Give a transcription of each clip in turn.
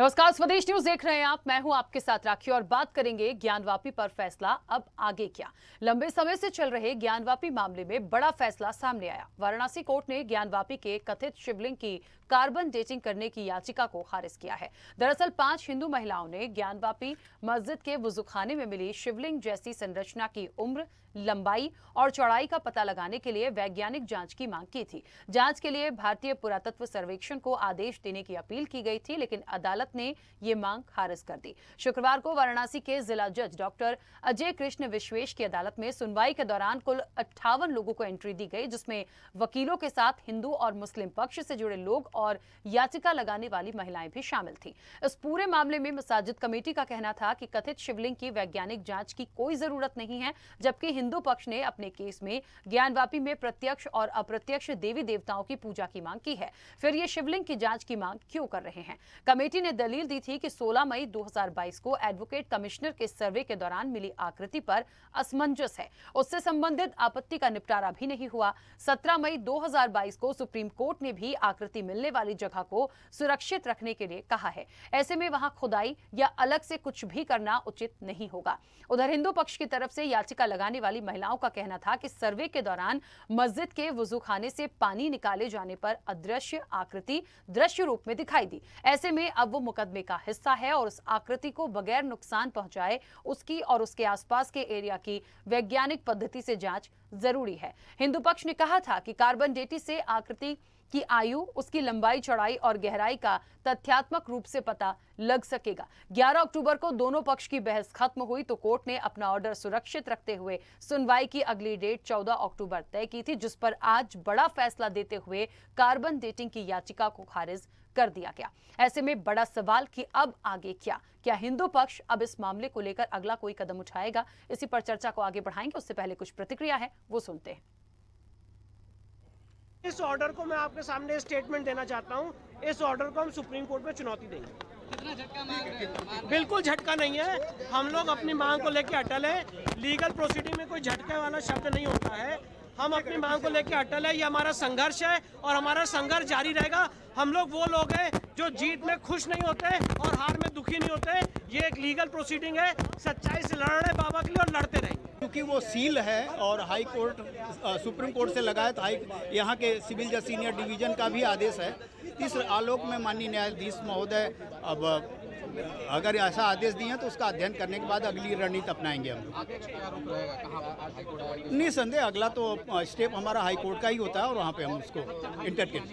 नमस्कार, स्वदेश न्यूज देख रहे हैं आप। मैं हूं आपके साथ राखी और बात करेंगे ज्ञानवापी पर फैसला अब आगे क्या। लंबे समय से चल रहे ज्ञानवापी मामले में बड़ा फैसला सामने आया। वाराणसी कोर्ट ने ज्ञानवापी के कथित शिवलिंग की कार्बन डेटिंग करने की याचिका को खारिज किया है। दरअसल 5 हिंदू महिलाओं ने ज्ञानवापी मस्जिद के वुजुखाने में मिली शिवलिंग जैसी संरचना की उम्र, लंबाई और चौड़ाई का पता लगाने के लिए वैज्ञानिक जांच की मांग की थी। जांच के लिए भारतीय पुरातत्व सर्वेक्षण को आदेश देने की अपील की गई थी, लेकिन अदालत ने ये मांग खारिज कर दी। शुक्रवार को वाराणसी के जिला जज डॉक्टर अजय कृष्ण विश्वेश की अदालत में सुनवाई के दौरान कुल 58 लोगों को एंट्री दी गई, जिसमें वकीलों के साथ हिंदू और मुस्लिम पक्ष से जुड़े लोग और याचिका लगाने वाली महिलाएं भी शामिल थी। इस पूरे मामले में मसाजिद कमेटी का कहना था कि कथित शिवलिंग की वैज्ञानिक जांच की कोई जरूरत नहीं है, जबकि हिंदू पक्ष ने अपने केस में ज्ञानवापी में प्रत्यक्ष और अप्रत्यक्ष देवी देवताओं की पूजा की मांग की है। फिर ये शिवलिंग की जांच की मांग क्यों कर रहे हैं? कमेटी ने दलील दी थी कि 16 मई 2022 को एडवोकेट कमिश्नर के सर्वे के दौरान मिली आकृति पर असमंजस है। उससे संबंधित आपत्ति का निपटारा भी नहीं हुआ। 17 मई 2022 को सुप्रीम कोर्ट ने भी आकृति मिलने वाली जगह को सुरक्षित रखने के लिए कहा है। ऐसे में वहां खुदाई या अलग से कुछ भी करना उचित नहीं होगा। उधर हिंदू पक्ष की तरफ से याचिका लगाने वाली महिलाओं का कहना था कि सर्वे के दौरान मस्जिद के वुजुखाने से पानी निकाले जाने पर अदृश्य आकृति दृश्य रूप में दिखाई दी। ऐसे में अब वो मुकदमे का हिस्सा है और उस आकृति को बगैर नुकसान पहुंचाए उसकी और उसके आसपास के एरिया की वैज्ञानिक पद्धति से जांच जरूरी है। हिंदू पक्ष ने कहा था कि कार्बन डेटिंग से आकृति की आयु, उसकी लंबाई, चौड़ाई और गहराई का तथ्यात्मक रूप से पता लग सकेगा। 11 अक्टूबर को दोनों पक्ष की बहस खत्म हुई तो कोर्ट ने अपना ऑर्डर सुरक्षित रखते हुए सुनवाई की अगली डेट 14 अक्टूबर तय की थी, जिस पर आज बड़ा फैसला देते हुए कार्बन डेटिंग की याचिका को खारिज कर दिया गया। ऐसे में बड़ा सवाल कि अब आगे क्या हिंदू पक्ष अब इस मामले को लेकर अगला कोई कदम उठाएगा? इसी पर चर्चा को आगे बढ़ाएंगे। उससे पहले कुछ प्रतिक्रिया है, वो सुनते हैं। इस ऑर्डर को मैं आपके सामने स्टेटमेंट देना चाहता हूं। इस ऑर्डर को हम सुप्रीम कोर्ट में चुनौती देंगे। कितना झटका मांग? बिल्कुल झटका नहीं है। हम लोग अपनी मांग को लेकर अटल है। लीगल प्रोसीडिंग में कोई झटके वाला शब्द नहीं होता है। हम अपनी मांग को लेकर अटल है। ये हमारा संघर्ष है और हमारा संघर्ष जारी रहेगा। हम लोग वो लोग हैं जो जीत में खुश नहीं होते और हार में दुखी नहीं होते। ये एक लीगल प्रोसीडिंग है। सच्चाई से लड़ रहे बाबा के लिए और लड़ते रहेंगे। क्योंकि वो सील है और हाई कोर्ट सुप्रीम कोर्ट से लगाए तो यहाँ के सिविल जज सीनियर डिवीजन का भी आदेश है। इस आलोक में माननीय न्यायाधीश महोदय अब अगर ऐसा आदेश दिए तो उसका अध्ययन करने के बाद अगली रणनीति अपनाएंगे हम लोग। निसंदेह अगला तो स्टेप हमारा हाई कोर्ट का ही होता है और वहाँ पे हम उसको इंटरटेन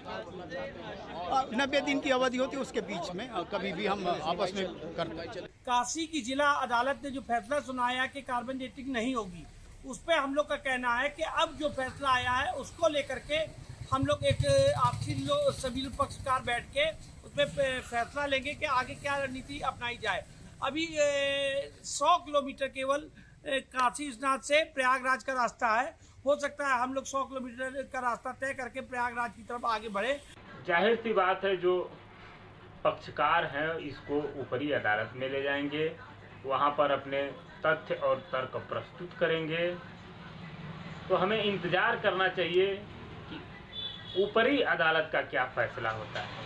90 दिन की अवधि होती है, उसके बीच में कभी भी हम आपस में करते हैं। काशी की जिला अदालत ने जो फैसला सुनाया कि कार्बन डेटिंग नहीं होगी, उस पर हम लोग का कहना है कि अब जो फैसला आया है उसको लेकर के हम लोग एक आपसी सभी पक्षकार बैठ के उसमें फैसला लेंगे कि आगे क्या रणनीति अपनाई जाए। अभी 100 किलोमीटर केवल काशी विश्वनाथ से प्रयागराज का रास्ता है। हो सकता है हम लोग 100 किलोमीटर का रास्ता तय करके प्रयागराज की तरफ आगे बढ़े। जाहिर सी बात है, जो पक्षकार हैं इसको ऊपरी अदालत में ले जाएंगे, वहां पर अपने तथ्य और तर्क प्रस्तुत करेंगे। तो हमें इंतजार करना चाहिए कि ऊपरी अदालत का क्या फैसला होता है।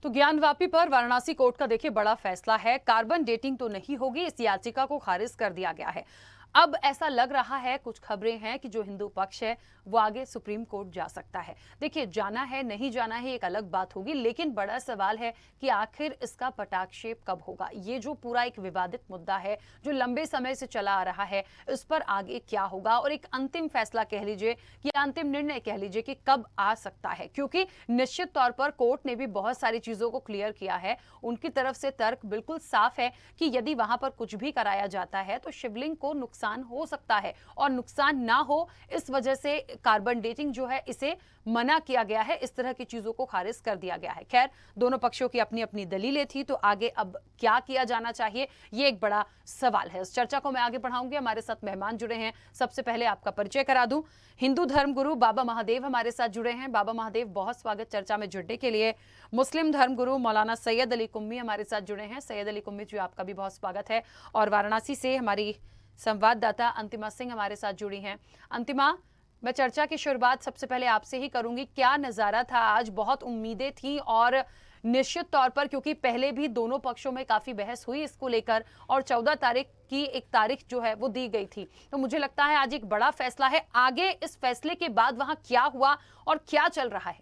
तो ज्ञानवापी पर वाराणसी कोर्ट का देखिए बड़ा फैसला है। कार्बन डेटिंग तो नहीं होगी, इस याचिका को खारिज कर दिया गया है। अब ऐसा लग रहा है, कुछ खबरें हैं कि जो हिंदू पक्ष है वो आगे सुप्रीम कोर्ट जा सकता है। देखिए, जाना है नहीं जाना है एक अलग बात होगी, लेकिन बड़ा सवाल है कि आखिर इसका पटाक्षेप कब होगा। ये जो पूरा एक विवादित मुद्दा है जो लंबे समय से चला आ रहा है, इस पर आगे क्या होगा और एक अंतिम फैसला कह लीजिए या अंतिम निर्णय कह लीजिए कि कब आ सकता है। क्योंकि निश्चित तौर पर कोर्ट ने भी बहुत सारी चीजों को क्लियर किया है। उनकी तरफ से तर्क बिल्कुल साफ है कि यदि वहां पर कुछ भी कराया जाता है तो शिवलिंग को नुकसान हो सकता है और नुकसान ना हो इस वजह से कार्बन डेटिंग जो है इसे मना किया गया है। इस तरह की चीजों को खारिज कर दिया गया है। खैर, दोनों पक्षों की अपनी अपनी दलीलें थी, तो आगे अब क्या किया जाना चाहिए ये एक बड़ा सवाल है। इस चर्चा को मैं आगे बढ़ाऊंगी। हमारे साथ मेहमान जुड़े हैं। सबसे पहले आपका परिचय करा दूं। हिंदू धर्मगुरु बाबा महादेव हमारे साथ जुड़े हैं। बाबा महादेव, बहुत स्वागत चर्चा में जुड़ने के लिए। मुस्लिम धर्मगुरु मौलाना सैयद अली कुम्मी हमारे साथ जुड़े हैं। सैयद अली कुम्मी जी, आपका भी बहुत स्वागत है। और वाराणसी से हमारी संवाददाता अंतिमा सिंह हमारे साथ जुड़ी हैं। अंतिमा, मैं चर्चा की शुरुआत सबसे पहले आपसे ही करूंगी। क्या नजारा था आज? बहुत उम्मीदें थी और निश्चित तौर पर, क्योंकि पहले भी दोनों पक्षों में काफी बहस हुई इसको लेकर और 14 तारीख की एक तारीख जो है वो दी गई थी। तो मुझे लगता है आज एक बड़ा फैसला है। आगे इस फैसले के बाद वहां क्या हुआ और क्या चल रहा है?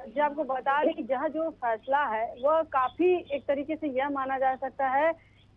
जी, आपको बता दें कि यहाँ जो फैसला है वह काफी एक तरीके से यह माना जा सकता है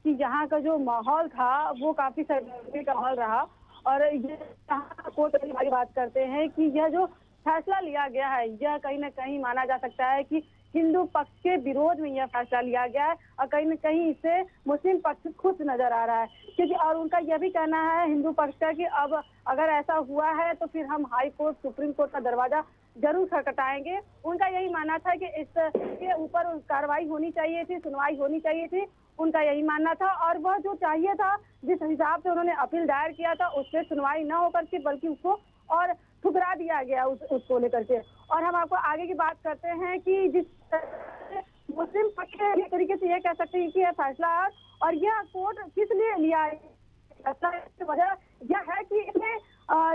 कि यहाँ का जो माहौल था वो काफी सरगर्मी का माहौल रहा। और ये यहाँ कोर्ट की बात करते हैं कि यह जो फैसला लिया गया है यह कहीं ना कहीं माना जा सकता है कि हिंदू पक्ष के विरोध में यह फैसला लिया गया है और कहीं ना कहीं इससे मुस्लिम पक्ष खुश नजर आ रहा है। क्योंकि और उनका यह भी कहना है हिंदू पक्ष का कि अब अगर ऐसा हुआ है तो फिर हम हाई कोर्ट सुप्रीम कोर्ट का दरवाजा जरूर खटखटाएंगे। उनका यही मानना था कि इसके ऊपर कार्रवाई होनी चाहिए थी, सुनवाई होनी चाहिए थी, उनका यही मानना था। और वह जो चाहिए था, जिस हिसाब से उन्होंने अपील दायर किया था, उस पर सुनवाई न होकर के बल्कि उसको और ठुकरा दिया गया उसको लेकर के। और हम आपको आगे की बात करते हैं कि जिस मुस्लिम पक्ष एक तरीके से यह कह सकते हैं कि यह फैसला और यह कोर्ट किस लिए लिया है, वजह यह है कि इसमें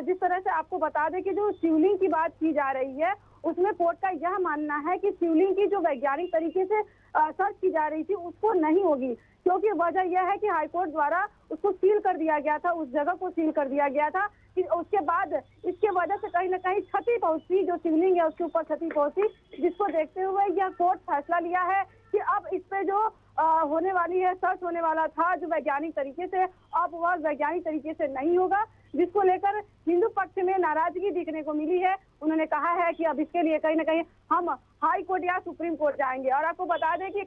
जिस तरह से आपको बता दें कि जो शिवलिंग की बात की जा रही है उसमें कोर्ट का यह मानना है कि शिवलिंग की जो वैज्ञानिक तरीके से सर्च की जा रही थी उसको नहीं होगी। क्योंकि वजह यह है कि हाईकोर्ट द्वारा उसको सील कर दिया गया था, उस जगह को सील कर दिया गया था कि उसके बाद इसके वजह से कहीं ना कहीं क्षति पहुंची, जो शिवलिंग है उसके ऊपर क्षति पहुंची, जिसको देखते हुए यह कोर्ट फैसला लिया है कि अब इस पे जो होने वाली है, सर्च होने वाला था जो वैज्ञानिक तरीके से, अब वह वैज्ञानिक तरीके से नहीं होगा, जिसको लेकर हिंदू पक्ष में नाराजगी देखने को मिली है। उन्होंने कहा है कि अब इसके लिए कहीं ना कहीं हम हाई कोर्ट या सुप्रीम कोर्ट जाएंगे। और आपको बता दें कि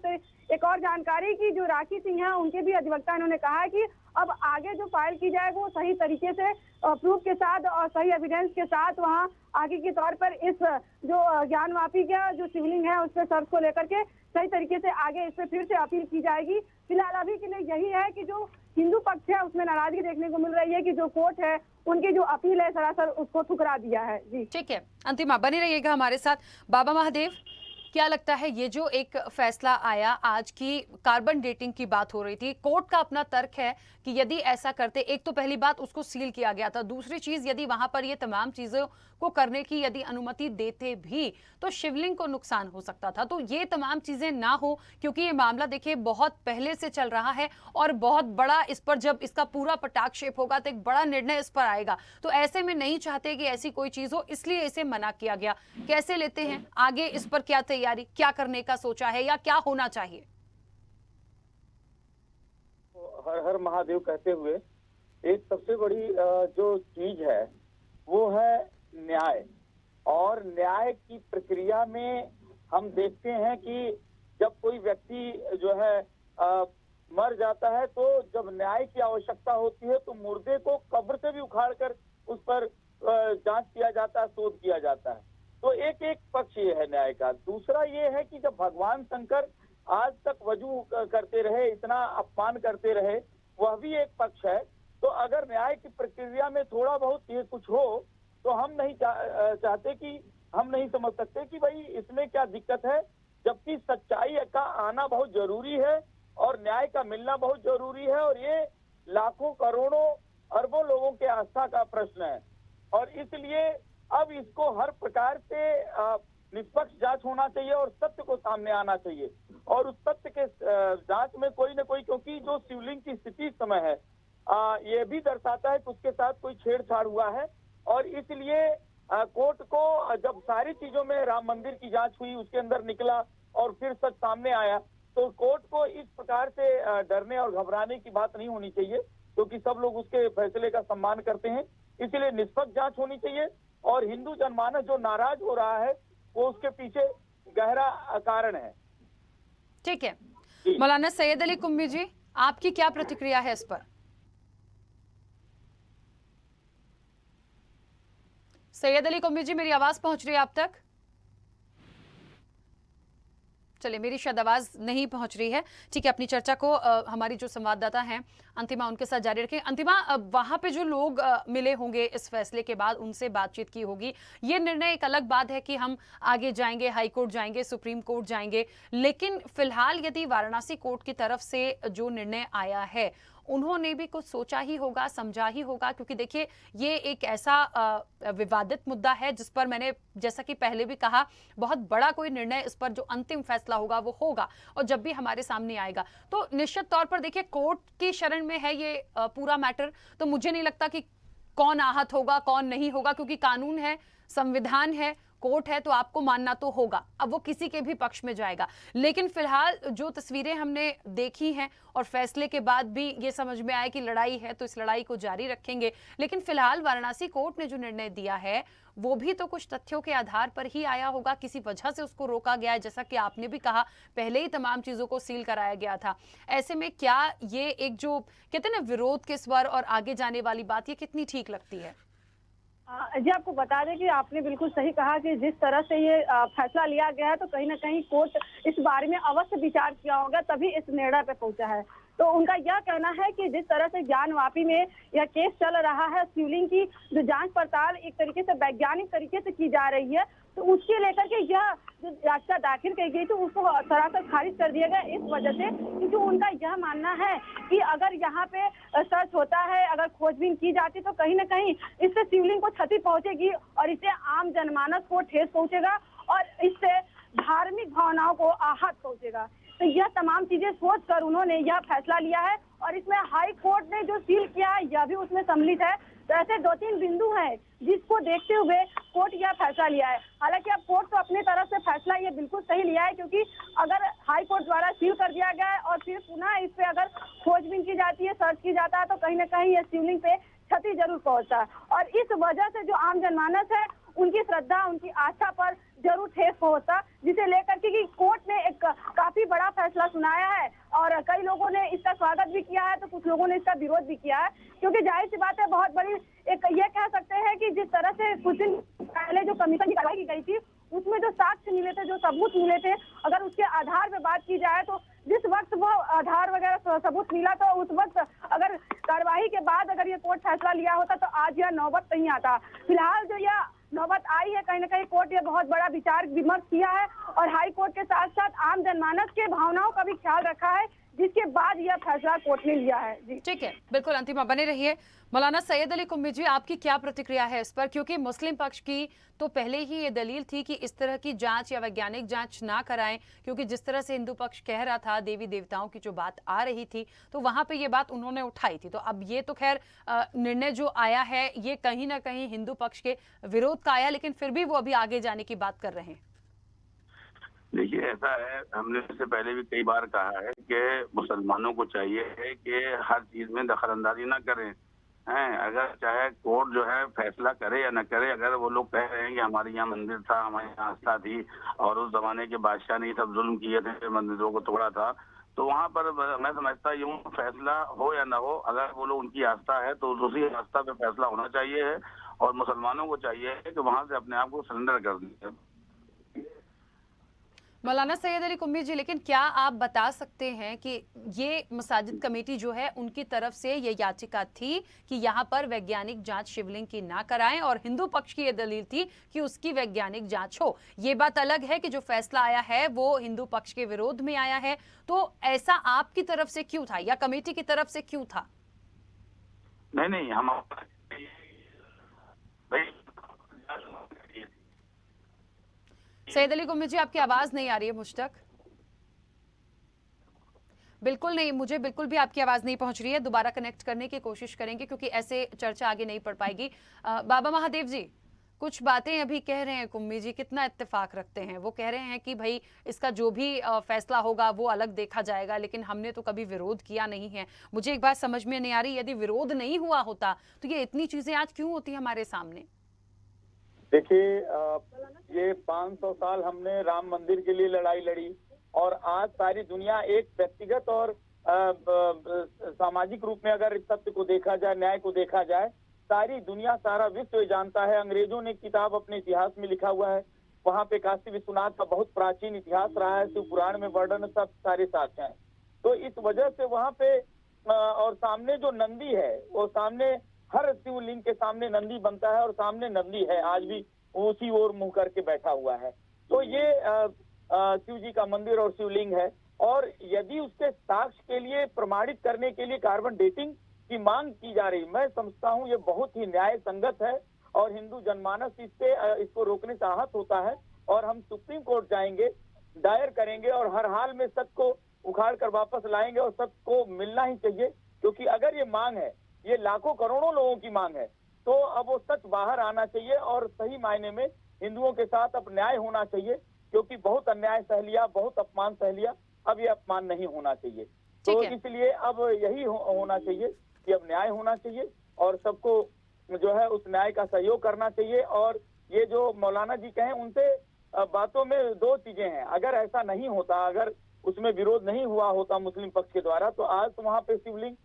एक और जानकारी की जो राखी सिंह है उनके भी अधिवक्ता इन्होंने कहा है कि अब आगे जो फाइल की जाए वो सही तरीके से प्रूफ के साथ और सही एविडेंस के साथ वहाँ आगे के तौर पर इस जो ज्ञानवापी का जो शिवलिंग है उस पर सर्च को लेकर के सही तरीके से आगे इस पर फिर से अपील की जाएगी। फिलहाल अभी के लिए यही है कि जो हिंदू पक्ष है उसमें नाराजगी देखने को मिल रही है कि जो कोर्ट है उनकी जो अपील है सरासर उसको ठुकरा दिया है। जी ठीक है, अंतिमा बने रहिएगा हमारे साथ। बाबा महादेव, क्या लगता है ये जो एक फैसला आया आज की कार्बन डेटिंग की बात हो रही थी, कोर्ट का अपना तर्क है कि यदि ऐसा करते, एक तो पहली बात उसको सील किया गया था, दूसरी चीज यदि वहां पर ये तमाम चीजों को करने की यदि अनुमति देते भी तो शिवलिंग को नुकसान हो सकता था। तो ये तमाम चीजें ना हो, क्योंकि ये मामला देखिए बहुत पहले से चल रहा है और बहुत बड़ा, इस पर जब इसका पूरा पटाक्षेप होगा तो एक बड़ा निर्णय इस पर आएगा। तो ऐसे में नहीं चाहते कि ऐसी कोई चीज हो, इसलिए इसे मना किया गया। कैसे लेते हैं आगे, इस पर क्या तैयारी, क्या करने का सोचा है या क्या होना चाहिए? हर हर महादेव कहते हुए एक सबसे बड़ी जो चीज है वो है न्याय। और न्याय की प्रक्रिया में हम देखते हैं कि जब कोई व्यक्ति जो है मर जाता है तो जब न्याय की आवश्यकता होती है तो मुर्दे को कब्र से भी उखाड़कर उस पर जांच किया जाता है, शोध किया जाता है। तो एक एक पक्ष ये है न्याय का। दूसरा ये है कि जब भगवान शंकर आज तक वजू करते रहे, इतना अपमान करते रहे, वह भी एक पक्ष है। तो अगर न्याय की प्रक्रिया में थोड़ा बहुत ये कुछ हो तो हम नहीं चाहते कि, हम नहीं समझ सकते कि भाई इसमें क्या दिक्कत है, जबकि सच्चाई का आना बहुत जरूरी है और न्याय का मिलना बहुत जरूरी है। और ये लाखों करोड़ों अरबों लोगों के आस्था का प्रश्न है और इसलिए अब इसको हर प्रकार से निष्पक्ष जांच होना चाहिए और सत्य को सामने आना चाहिए। और उस सत्य के जांच में कोई न कोई, क्योंकि जो शिवलिंग की स्थिति इस समय है ये भी दर्शाता है कि उसके साथ कोई छेड़छाड़ हुआ है। और इसलिए कोर्ट को जब सारी चीजों में राम मंदिर की जांच हुई, उसके अंदर निकला और फिर सच सामने आया, तो कोर्ट को इस प्रकार से डरने और घबराने की बात नहीं होनी चाहिए, क्योंकि सब लोग उसके फैसले का सम्मान करते हैं। इसलिए निष्पक्ष जांच होनी चाहिए और हिंदू जनमानस जो नाराज हो रहा है वो उसके पीछे गहरा कारण है। ठीक है, मौलाना सैयद अली कुम्मी जी, आपकी क्या प्रतिक्रिया है इस पर? सैयद अली कुम्मी जी, मेरी आवाज पहुंच रही है आप तक? चलिए, मेरी शायद आवाज नहीं पहुंच रही है। ठीक है, अपनी चर्चा को हमारी जो संवाददाता हैं अंतिमा, उनके साथ जारी रखें। अंतिमा, वहां पे जो लोग मिले होंगे इस फैसले के बाद, उनसे बातचीत की होगी। ये निर्णय एक अलग बात है कि हम आगे जाएंगे, हाई कोर्ट जाएंगे, सुप्रीम कोर्ट जाएंगे, लेकिन फिलहाल यदि वाराणसी कोर्ट की तरफ से जो निर्णय आया है उन्होंने भी कुछ सोचा ही होगा, समझा ही होगा, क्योंकि देखिए ये एक ऐसा विवादित मुद्दा है जिस पर मैंने जैसा कि पहले भी कहा, बहुत बड़ा कोई निर्णय इस पर जो अंतिम फैसला होगा वो होगा, और जब भी हमारे सामने आएगा तो निश्चित तौर पर देखिए कोर्ट की शरण में है ये पूरा मैटर। तो मुझे नहीं लगता कि कौन आहत होगा कौन नहीं होगा, क्योंकि कानून है, संविधान है, कोर्ट है, तो आपको मानना तो होगा। अब वो किसी के भी पक्ष में जाएगा। लेकिन फिलहाल जो तस्वीरें हमने देखी हैं और फैसले के बाद भी ये समझ में आया कि लड़ाई है तो इस लड़ाई को जारी रखेंगे। लेकिन फिलहाल वाराणसी कोर्ट ने जो निर्णय दिया है वो भी तो कुछ तथ्यों के आधार पर ही आया होगा, किसी वजह से उसको रोका गया है। जैसा कि आपने भी कहा, पहले ही तमाम चीजों को सील कराया गया था। ऐसे में क्या ये एक जो कहते हैं ना विरोध के स्वर और आगे जाने वाली बात, ये कितनी ठीक लगती है? जी, आपको बता दें कि आपने बिल्कुल सही कहा कि जिस तरह से ये फैसला लिया गया है तो कहीं ना कहीं कोर्ट इस बारे में अवश्य विचार किया होगा, तभी इस निर्णय पे पहुंचा है। तो उनका यह कहना है कि जिस तरह से ज्ञानवापी में यह केस चल रहा है, शिवलिंग की जो जांच पड़ताल एक तरीके से वैज्ञानिक तरीके से की जा रही है, तो उसके लेकर के यह जो याचिका दाखिल की गई थी उसको सरासर खारिज कर दिया गया इस वजह से, क्योंकि उनका यह मानना है कि अगर यहाँ पे सर्च होता है, अगर खोजबीन की जाती तो कहीं ना कहीं इससे शिवलिंग को क्षति पहुंचेगी और इससे आम जनमानस को ठेस पहुंचेगा और इससे धार्मिक भावनाओं को आहत पहुंचेगा। तो यह तमाम चीजें सोचकर उन्होंने यह फैसला लिया है और इसमें हाई कोर्ट ने जो सील किया है यह भी उसमें सम्मिलित है। तो ऐसे 2-3 बिंदु हैं जिसको देखते हुए कोर्ट यह फैसला लिया है। हालांकि अब कोर्ट तो अपनी तरफ से फैसला ये बिल्कुल सही लिया है, क्योंकि अगर हाई कोर्ट द्वारा सील कर दिया गया है और फिर पुनः इस पे अगर खोजबीन की जाती है, सर्च की जाता है, तो कहीं ना कहीं ये शिवलिंग पे क्षति जरूर पहुंचता है और इस वजह से जो आम जनमानस है उनकी श्रद्धा, उनकी आस्था पर जरूर ठेस पहुंचता, जिसे लेकर के कि कोर्ट ने एक काफी बड़ा फैसला सुनाया है और कई लोगों ने इसका स्वागत भी किया है तो कुछ लोगों ने इसका विरोध भी किया है, क्योंकि जाहिर सी बात है बहुत बड़ी एक ये कह सकते हैं कि जिस तरह से कुछ दिन पहले जो कमीशन की कार्रवाई की गई थी उसमें जो साक्ष्य मिले थे, जो सबूत मिले थे, अगर उसके आधार पर बात की जाए तो जिस वक्त वो आधार वगैरह सबूत मिला तो उस वक्त अगर कार्रवाई के बाद अगर ये कोर्ट फैसला लिया होता तो आज यह नौबत नहीं आता। फिलहाल जो यह नौबत आई है, कहीं ना कहीं कोर्ट ये बहुत बड़ा विचार विमर्श किया है और हाई कोर्ट के साथ साथ आम जनमानस के भावनाओं का भी ख्याल रखा है, जिसके बाद यह फैसला कोर्ट ने लिया है। जी ठीक है, बिल्कुल अंतिम बने रहिए। मौलाना सैयद अली कुम्मी जी, आपकी क्या प्रतिक्रिया है इस पर? क्योंकि मुस्लिम पक्ष की तो पहले ही ये दलील थी कि इस तरह की जांच या वैज्ञानिक जांच ना कराएं, क्योंकि जिस तरह से हिंदू पक्ष कह रहा था, देवी देवताओं की जो बात आ रही थी, तो वहां पे ये बात उन्होंने उठाई थी। तो अब ये तो खैर निर्णय जो आया है ये कहीं ना कहीं हिंदू पक्ष के विरोध का आया, लेकिन फिर भी वो अभी आगे जाने की बात कर रहे हैं। देखिए, ऐसा है, हमने इससे पहले भी कई बार कहा है कि मुसलमानों को चाहिए है कि हर चीज में दखलंदाजी ना करें हैं। अगर चाहे कोर्ट जो है फैसला करे या न करे, अगर वो लोग कह रहे हैं कि हमारे यहाँ मंदिर था, हमारी यहाँ आस्था थी और उस जमाने के बादशाह ने सब जुल्म किए थे, मंदिरों को तोड़ा था, तो वहाँ पर मैं समझता यूँ फैसला हो या न हो, अगर वो लोग उनकी आस्था है तो उसी आस्था पे फैसला होना चाहिए है और मुसलमानों को चाहिए है कि वहाँ से अपने आप को सरेंडर कर दें। मौलाना सैयद अली कुम्मी जी, लेकिन क्या आप बता सकते हैं कि ये मसाजिद कमेटी जो है उनकी तरफ से ये याचिका थी कि यहाँ पर वैज्ञानिक जांच शिवलिंग की ना कराएं और हिंदू पक्ष की ये दलील थी कि उसकी वैज्ञानिक जांच हो? ये बात अलग है कि जो फैसला आया है वो हिंदू पक्ष के विरोध में आया है, तो ऐसा आपकी तरफ से क्यों था या कमेटी की तरफ से क्यों था? नहीं, हम सैयद अली कुम्मी जी, आपकी आवाज नहीं आ रही है मुझ तक। बिल्कुल नहीं, मुझे बिल्कुल भी आपकी आवाज नहीं पहुंच रही है। दोबारा कनेक्ट करने की कोशिश करेंगे क्योंकि ऐसे चर्चा आगे नहीं बढ़ पाएगी। बाबा महादेव जी, कुछ बातें अभी कह रहे हैं कुम्मी जी, कितना इत्तेफाक रखते हैं। वो कह रहे हैं कि भाई इसका जो भी फैसला होगा वो अलग देखा जाएगा, लेकिन हमने तो कभी विरोध किया नहीं है। मुझे एक बात समझ में नहीं आ रही, यदि विरोध नहीं हुआ होता तो ये इतनी चीजें आज क्यों होती हमारे सामने? देखिए, ये 500 साल हमने राम मंदिर के लिए लड़ाई लड़ी और आज सारी दुनिया एक व्यक्तिगत और सामाजिक रूप में अगर इस सत्य को देखा जाए, न्याय को देखा जाए, सारी दुनिया, सारा विश्व जानता है। अंग्रेजों ने किताब अपने इतिहास में लिखा हुआ है, वहाँ पे काशी विश्वनाथ का बहुत प्राचीन इतिहास रहा है, शिव पुराण में वर्णन सब सारे साक्ष्य हैं। तो इस वजह से वहाँ पे और सामने जो नंदी है, वो सामने हर शिवलिंग के सामने नंदी बनता है और सामने नंदी है, आज भी उसी ओर मुंह करके बैठा हुआ है। तो ये शिव जी का मंदिर और शिवलिंग है और यदि उसके साक्ष्य के लिए प्रमाणित करने के लिए कार्बन डेटिंग की मांग की जा रही, मैं समझता हूँ ये बहुत ही न्याय संगत है और हिंदू जनमानस इसको रोकने से आहत होता है। और हम सुप्रीम कोर्ट जाएंगे, दायर करेंगे और हर हाल में सत्य को उखाड़ कर वापस लाएंगे और सत्य को मिलना ही चाहिए, क्योंकि अगर ये मांग है, ये लाखों करोड़ों लोगों की मांग है, तो अब वो सच बाहर आना चाहिए और सही मायने में हिंदुओं के साथ अब न्याय होना चाहिए, क्योंकि बहुत अन्याय सह लिया, बहुत अपमान सह लिया, अब ये अपमान नहीं होना चाहिए। तो इसलिए अब यही होना चाहिए कि अब न्याय होना चाहिए और सबको जो है उस न्याय का सहयोग करना चाहिए। और ये जो मौलाना जी कहें, उनसे बातों में दो चीजें हैं। अगर ऐसा नहीं होता, अगर उसमें विरोध नहीं हुआ होता मुस्लिम पक्ष के द्वारा, तो आज तो वहाँ पे शिवलिंग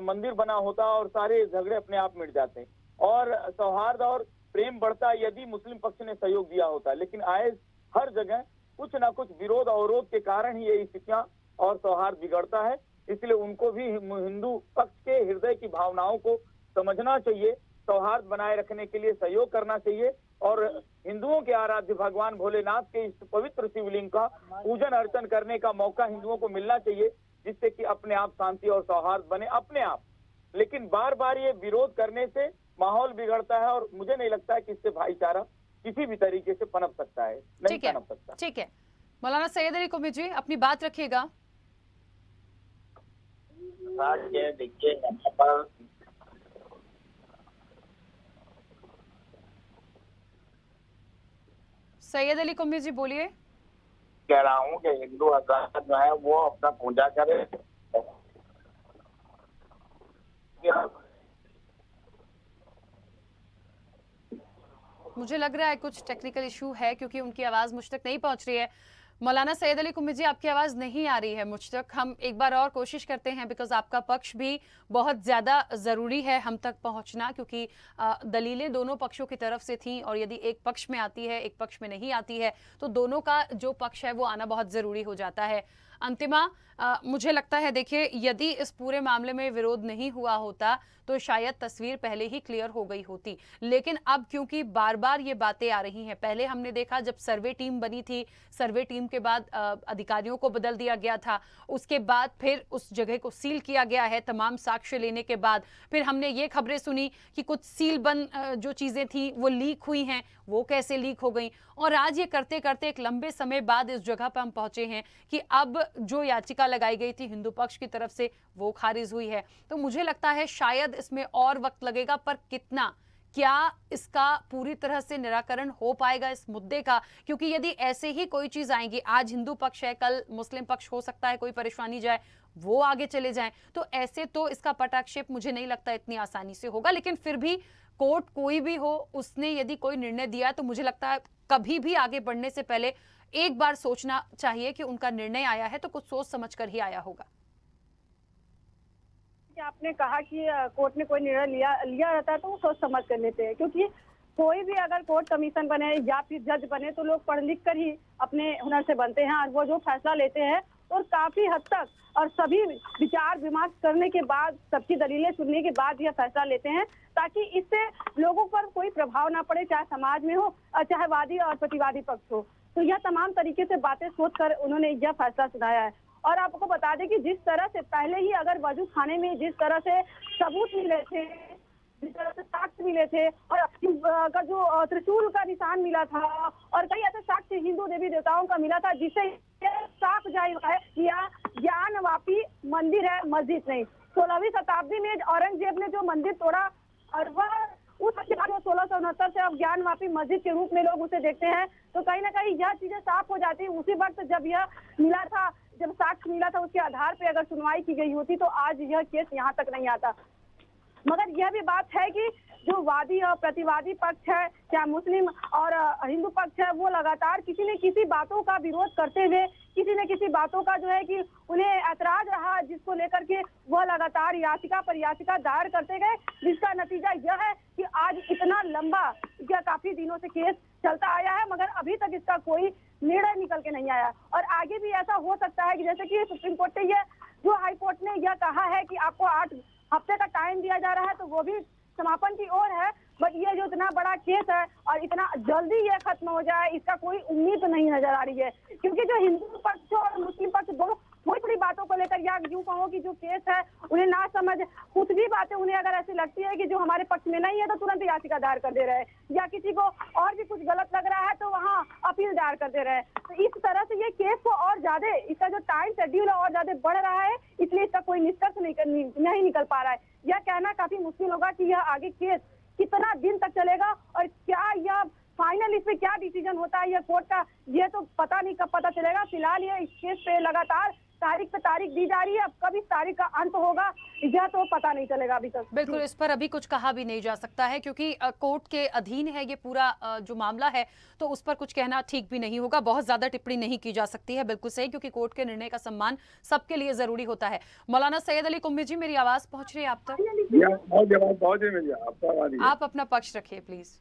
मंदिर बना होता और सारे झगड़े अपने आप मिट जाते और सौहार्द और प्रेम बढ़ता यदि मुस्लिम पक्ष ने सहयोग दिया होता। लेकिन आए हर जगह कुछ ना कुछ विरोध अवरोध के कारण ही ये स्थितियां और सौहार्द बिगड़ता है। इसलिए उनको भी हिंदू पक्ष के हृदय की भावनाओं को समझना चाहिए, सौहार्द बनाए रखने के लिए सहयोग करना चाहिए और हिंदुओं के आराध्य भगवान भोलेनाथ के इस पवित्र शिवलिंग का पूजन अर्चन करने का मौका हिंदुओं को मिलना चाहिए, जिससे कि अपने आप शांति और सौहार्द बने अपने आप। लेकिन बार बार ये विरोध करने से माहौल बिगड़ता है और मुझे नहीं लगता है कि इससे भाईचारा किसी भी तरीके से पनप सकता है, नहीं पनप सकता। ठीक है, मौलाना सैयद अली कुमी जी अपनी बात रखिएगा। देखिए यहाँ पर सैयद अली कुमी जी बोलिए। कह रहा हूँ कि हिंदू हजरात जो है वो अपना पूजा करे। मुझे लग रहा है कुछ टेक्निकल इशू है क्योंकि उनकी आवाज़ मुझ तक नहीं पहुंच रही है। मौलाना सैयद अली कुमी जी, आपकी आवाज़ नहीं आ रही है मुझ तक। हम एक बार और कोशिश करते हैं, बिकॉज आपका पक्ष भी बहुत ज़्यादा ज़रूरी है हम तक पहुंचना, क्योंकि दलीलें दोनों पक्षों की तरफ से थीं और यदि एक पक्ष में आती है एक पक्ष में नहीं आती है तो दोनों का जो पक्ष है वो आना बहुत ज़रूरी हो जाता है। अंतिमा, मुझे लगता है देखिए, यदि इस पूरे मामले में विरोध नहीं हुआ होता तो शायद तस्वीर पहले ही क्लियर हो गई होती, लेकिन अब क्योंकि बार बार ये बातें आ रही हैं, पहले हमने देखा जब सर्वे टीम बनी थी, सर्वे टीम के बाद अधिकारियों को बदल दिया गया था, उसके बाद फिर उस जगह को सील किया गया है तमाम साक्ष्य लेने के बाद, फिर हमने ये खबरें सुनी कि कुछ सील बंद जो चीज़ें थी वो लीक हुई हैं, वो कैसे लीक हो गई, और आज ये करते करते एक लंबे समय बाद इस जगह पर हम पहुंचे हैं कि अब जो याचिका लगाई गई थी हिंदू पक्ष की तरफ से वो खारिज हुई है। तो मुझे लगता है शायद इसमें और वक्त लगेगा, पर कितना, क्या इसका पूरी तरह से निराकरण हो पाएगा इस मुद्दे का? क्योंकि यदि ऐसे ही कोई चीज आएगी, आज हिंदू पक्ष है, कल मुस्लिम पक्ष, हो सकता है कोई परेशानी जाए वो आगे चले जाएं, तो ऐसे तो इसका पटाक्षेप मुझे नहीं लगता इतनी आसानी से होगा। लेकिन फिर भी कोर्ट कोई भी हो, उसने यदि कोई निर्णय दिया तो मुझे लगता है कभी भी आगे बढ़ने से पहले एक बार सोचना चाहिए कि उनका निर्णय आया है तो कुछ सोच समझ कर ही आया होगा। आपने कहा कि कोर्ट ने कोई निर्णय लिया रहता है तो वो सोच समझ कर लेते हैं, क्योंकि कोई भी अगर कोर्ट कमीशन बने या फिर जज बने तो लोग पढ़ लिख कर ही अपने हुनर से बनते हैं और वो जो फैसला लेते हैं और काफी हद तक और सभी विचार विमर्श करने के बाद, सबकी दलीलें सुनने के बाद यह फैसला लेते हैं, ताकि इससे लोगों पर कोई प्रभाव ना पड़े, चाहे समाज में हो और चाहे वादी और प्रतिवादी पक्ष हो। तो यह तमाम तरीके से बातें सोचकर उन्होंने यह फैसला सुनाया है। और आपको बता दें कि जिस तरह से पहले ही अगर वजू खाने में जिस तरह से सबूत मिले थे, जिस तरह से साक्ष्य मिले थे और का जो त्रिशूल का निशान मिला था और कई ऐसे साक्ष्य हिंदू देवी देवताओं का मिला था, जिससे साफ जाहिर है कि यह ज्ञानवापी मंदिर है, मस्जिद नहीं। 16वीं शताब्दी में औरंगजेब ने जो मंदिर तोड़ा और वह उस 1669 से अब ज्ञानवापी मस्जिद के रूप में लोग उसे देखते हैं, तो कहीं ना कहीं यह चीजें साफ हो जाती। उसी वक्त जब यह मिला था, जब साक्ष्य मिला था, उसके आधार पे अगर सुनवाई की गई होती तो आज यह केस यहाँ तक नहीं आता। मगर यह भी बात है कि जो वादी और प्रतिवादी पक्ष है, चाहे मुस्लिम और हिंदू पक्ष है, वो लगातार किसी न किसी बातों का विरोध करते हुए, किसी न किसी बातों का जो है कि उन्हें ऐतराज रहा, जिसको लेकर के वह लगातार याचिका पर याचिका दायर करते गए, जिसका नतीजा यह है कि आज इतना लंबा, या काफी दिनों से केस चलता आया है, मगर अभी तक इसका कोई निर्णय निकल के नहीं आया। और आगे भी ऐसा हो सकता है कि जैसे कि सुप्रीम कोर्ट ने जो हाई कोर्ट ने यह कहा है कि आपको 8 हफ्ते का टाइम दिया जा रहा है, तो वो भी समापन की ओर है। बट ये जो इतना बड़ा केस है और इतना जल्दी ये खत्म हो जाए, इसका कोई उम्मीद नहीं नजर आ रही है, क्योंकि जो हिंदू पक्ष और मुस्लिम पक्ष दोनों या यूं कहो कि जो केस है उन्हें ना समझ, कुछ भी बातें उन्हें अगर ऐसी लगती है कि जो हमारे पक्ष में नहीं है तो तुरंत याचिका दायर कर दे रहे हैं, या किसी को और भी कुछ गलत लग रहा है तो वहाँ अपील दायर कर दे रहे हैं। तो इस तरह से ये केस को और ज्यादा, इसका जो टाइम शेड्यूल है और ज्यादा बढ़ रहा है, इसलिए इसका कोई निष्कर्ष नहीं निकल पा रहा है। यह कहना काफी मुश्किल होगा कि यह आगे केस कितना दिन तक चलेगा और क्या यह फाइनल इस पे क्या डिसीजन होता है यह कोर्ट का, ये तो पता नहीं कब पता चलेगा। फिलहाल ये इस केस पे लगातार तारीख पे तारीख दी जा रही है, अब कब इस तारीख का अंत होगा यह तो पता नहीं चलेगा अभी तक। बिल्कुल, इस पर अभी कुछ कहा भी नहीं जा सकता है क्योंकि कोर्ट के अधीन है ये पूरा जो मामला है, तो उस पर कुछ कहना ठीक भी नहीं होगा। बहुत ज्यादा टिप्पणी नहीं की जा सकती है, बिल्कुल सही, क्योंकि कोर्ट के निर्णय का सम्मान सबके लिए जरूरी होता है। मौलाना सैयद अली कुम्मी जी, मेरी आवाज पहुंच रही है आप तक? आप अपना पक्ष रखिए प्लीज।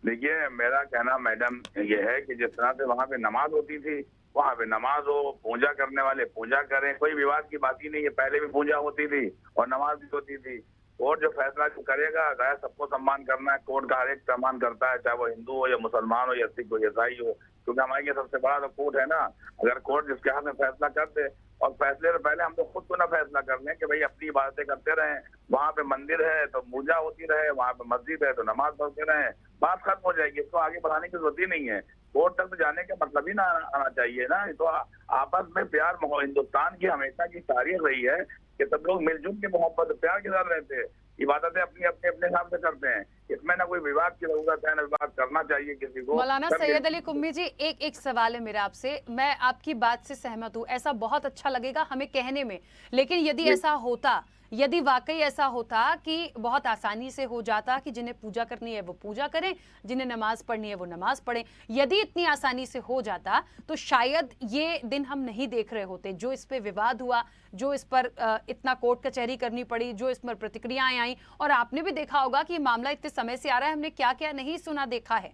देखिए, मेरा कहना मैडम ये है कि जिस तरह से वहाँ पे नमाज होती थी, वहाँ पे नमाज हो, पूजा करने वाले पूजा करें, कोई विवाद की बात ही नहीं है। पहले भी पूजा होती थी और नमाज भी होती थी। कोर्ट जो फैसला करेगा, गया सबको सम्मान करना है। कोर्ट का हर एक सम्मान करता है, चाहे वो हिंदू हो या मुसलमान हो या सिख हो या ईसाई हो, क्योंकि हमारे लिए सबसे बड़ा तो कोर्ट है ना। अगर कोर्ट जिसके हाथ में फैसला कर दे, और फैसले से पहले हम तो खुद को ना फैसला कर लें कि भाई अपनी इबादतें करते रहें, वहाँ पे मंदिर है तो पूजा होती रहे, वहाँ पे मस्जिद है तो नमाज पढ़ते रहें, बात खत्म हो जाएगी। इसको आगे बढ़ाने की जरूरत ही नहीं है। कोर्ट तक तो जाने का मतलब ही ना आना चाहिए ना। तो आपस में प्यार, हिंदुस्तान की हमेशा की तारीख रही है कि सब लोग मिलजुल के मोहब्बत प्यार के साथ रहते हैं, इबादतें अपनी अपने हिसाब से करते हैं। इसमें ना कोई विवाद की जरूरत है, ना विवाद करना चाहिए किसी को। मौलाना सैयद अली कुम्मी जी, एक सवाल है मेरा आपसे। मैं आपकी बात से सहमत हूँ, ऐसा बहुत अच्छा लगेगा हमें कहने में, लेकिन यदि ऐसा होता, यदि वाकई ऐसा होता कि बहुत आसानी से हो जाता कि जिन्हें पूजा करनी है वो पूजा करें, जिन्हें नमाज पढ़नी है वो नमाज पढ़ें, यदि इतनी आसानी से हो जाता तो शायद ये दिन हम नहीं देख रहे होते। जो इस पे विवाद हुआ, जो इस पर इतना कोर्ट कचहरी करनी पड़ी, जो इस पर प्रतिक्रियाएं आई, और आपने भी देखा होगा कि मामला इतने समय से आ रहा है, हमने क्या क्या नहीं सुना देखा है,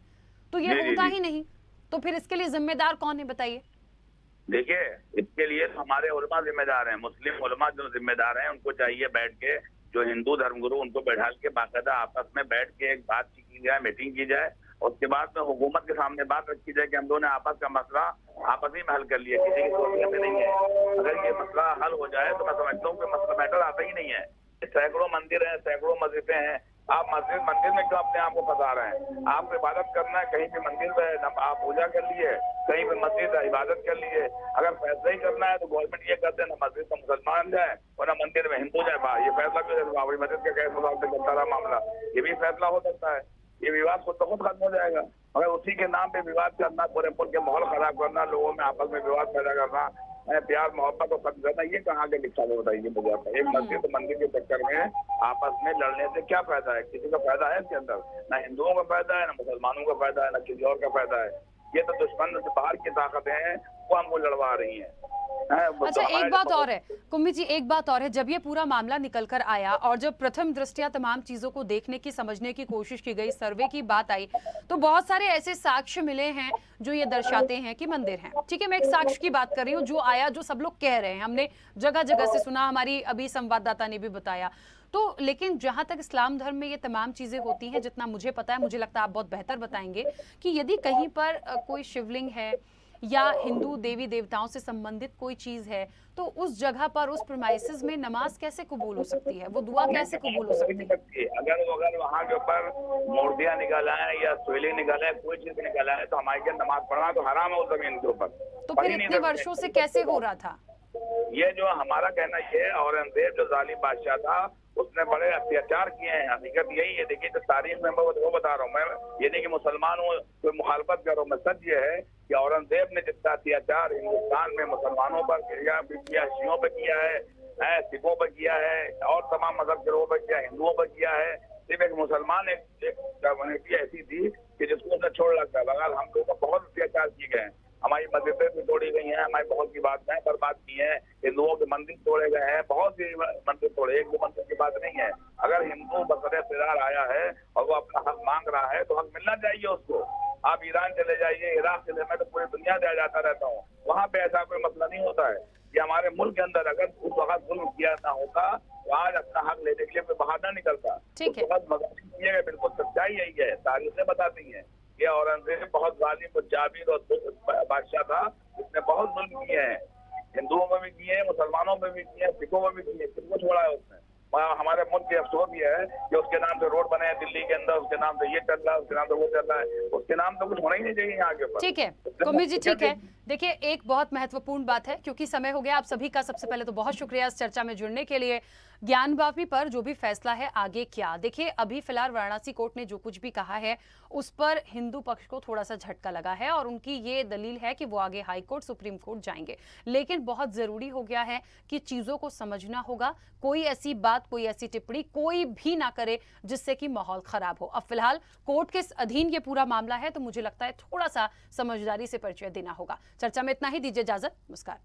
तो ये होता ही नहीं। तो फिर इसके लिए जिम्मेदार कौन है बताइए? देखिए, इसके लिए तो हमारे उलमा जिम्मेदार हैं, मुस्लिम उलमा जो जिम्मेदार हैं। उनको चाहिए बैठ के, जो हिंदू धर्मगुरु, उनको बैठा के बाकायदा आपस में बैठ के एक बात की जाए, मीटिंग की जाए, और उसके बाद में हुकूमत के सामने बात रखी जाए कि हम दोनों ने आपस का मसला आपस ही में हल कर लिया, किसी की सोचने में नहीं है। अगर ये मसला हल हो जाए तो मैं समझता हूँ कि मसला मैटर आता ही नहीं है। सैकड़ों मंदिर हैं, सैकड़ों मस्जिदें हैं, आप मंदिर में क्यों अपने आप को फंसा रहे हैं? आपको इबादत करना है, कहीं भी मंदिर में आप पूजा कर लिए, कहीं भी मस्जिद है इबादत कर लिए। अगर फैसला ही करना है तो गवर्नमेंट ये कर दे, ना मस्जिद में मुसलमान जाए और ना मंदिर में हिंदू जाए। ये फैसला क्यों? बाबरी मस्जिद का कैसे चलता रहा मामला, ये भी फैसला हो सकता है। ये विवाद खुद तो खुद खत्म हो जाएगा। मगर उसी के नाम पे विवाद करना, पूरे मुल्क के माहौल खराब करना, लोगों में आपस में विवाद पैदा करना, प्यार मोहब्बत को खत्म करना, ये कहाँ के लिखा है बताइए मुझे आप। एक मस्जिद तो मंदिर के चक्कर में आपस में लड़ने से क्या फायदा है? किसी का फायदा है इसके अंदर? ना हिंदुओं का फायदा है, ना मुसलमानों का फायदा है, ना किसी और का फायदा है। ये तो दुश्मन से बाहर की ताकतें हैं, वो हमको लड़वा रही हैं। अच्छा, एक बात और है कुम्मी जी, एक बात और है, जब ये पूरा मामला निकल कर आया और जब प्रथम दृष्टया तमाम चीजों को देखने की, समझने की कोशिश की गई, सर्वे की बात आई, तो बहुत सारे ऐसे साक्ष्य मिले हैं जो ये दर्शाते हैं कि मंदिर हैं। ठीक है, मैं एक साक्ष्य की बात कर रही हूँ जो आया, जो सब लोग कह रहे हैं, हमने जगह जगह से सुना, हमारी अभी संवाददाता ने भी बताया। तो लेकिन जहां तक इस्लाम धर्म में ये तमाम चीजें होती हैं, जितना मुझे पता है, मुझे लगता है आप बहुत बेहतर बताएंगे, कि यदि कहीं पर कोई शिवलिंग है या हिंदू देवी देवताओं से संबंधित कोई चीज है, तो उस जगह पर, उस प्रीमाइसेस में नमाज कैसे कबूल हो सकती है? वो दुआ कैसे कबूल हो सकती है? अगर वहाँ के ऊपर मूर्तियां निकाला है या शिवलिंग निकाला है, कोई चीज निकाला है, तो हमारे नमाज पढ़ना तो हराम है उस जमीन के ऊपर। तो फिर इतने वर्षों से कैसे हो रहा था? ये जो हमारा कहना ये, औरंगजेब जो जालिम बादशाह था, उसने बड़े अत्याचार किए हैं। हकीकत यही है। देखिए, जो तारीख में मैं वो बता रहा हूँ, मैं ये नहीं कि मुसलमान हूँ कोई मुखालफत कर रहा हूँ। मैं सच ये है कि औरंगजेब ने जितना अत्याचार हिंदुस्तान में मुसलमानों पर किया, शियों पर किया है, सिखों पर किया है, और तमाम मजहब गिरोह पर किया, हिंदुओं पर किया है। सिर्फ एक मुसलमान एक ऐसी थी कि जिसको उसने छोड़ रखा है। बगैर हम लोग को बहुत अत्याचार किए गए हैं। हमारी मस्जिदें भी तोड़ी गई हैं, हमारी बहुत सी बातें बर्बाद की हैं, हिंदुओं के मंदिर तोड़े गए हैं, बहुत सी मंदिर तोड़े, एक दो मंदिर की बात नहीं है। अगर हिंदू बसरे फिरार आया है और वो अपना हक मांग रहा है, तो हक मिलना चाहिए उसको। आप ईरान चले जाइए, इराक चले, मैं तो पूरी दुनिया से जाता रहता हूँ, वहाँ पे ऐसा कोई मसला नहीं होता है। कि हमारे मुल्क के अंदर अगर उस वक्त जुल्म किया ना होता, तो आज अपना हक लेने के लिए कोई बाहर ना निकलता। ठीक है, बिल्कुल सच्चाई यही है, तारीखें बताती है। ये औरंगजेब बहुत जालिम, जाबिर और बादशाह था, उसने बहुत जुल्म किए हैं। हिंदुओं में भी किए हैं, मुसलमानों में भी किए हैं, सिखों में भी किए हैं, किनको छोड़ा है उसने। हमारे मुल्क की अफसोस ये है कि उसके नाम से रोड बने हैं दिल्ली के अंदर, उसके नाम से ये चल रहा है, उसके नाम से वो चल रहा है, उसके नाम तो कुछ होना ही नहीं चाहिए यहाँ के ऊपर। ठीक है कुम्भी जी, ठीक है। देखिए एक बहुत महत्वपूर्ण बात है, क्योंकि समय हो गया आप सभी का, सबसे पहले तो बहुत शुक्रिया इस चर्चा में जुड़ने के लिए। ज्ञानवापी पर जो भी फैसला है आगे क्या, देखिए अभी फिलहाल वाराणसी कोर्ट ने जो कुछ भी कहा है उस पर हिंदू पक्ष को थोड़ा सा झटका लगा है और उनकी ये दलील है कि वो आगे हाई कोर्ट सुप्रीम कोर्ट जाएंगे। लेकिन बहुत जरूरी हो गया है कि चीजों को समझना होगा, कोई ऐसी बात, कोई ऐसी टिप्पणी कोई भी ना करे जिससे कि माहौल खराब हो। अब फिलहाल कोर्ट के अधीन ये पूरा मामला है, तो मुझे लगता है थोड़ा सा समझदारी से परिचय देना होगा। चर्चा में इतना ही, दीजिए इजाजत, नमस्कार।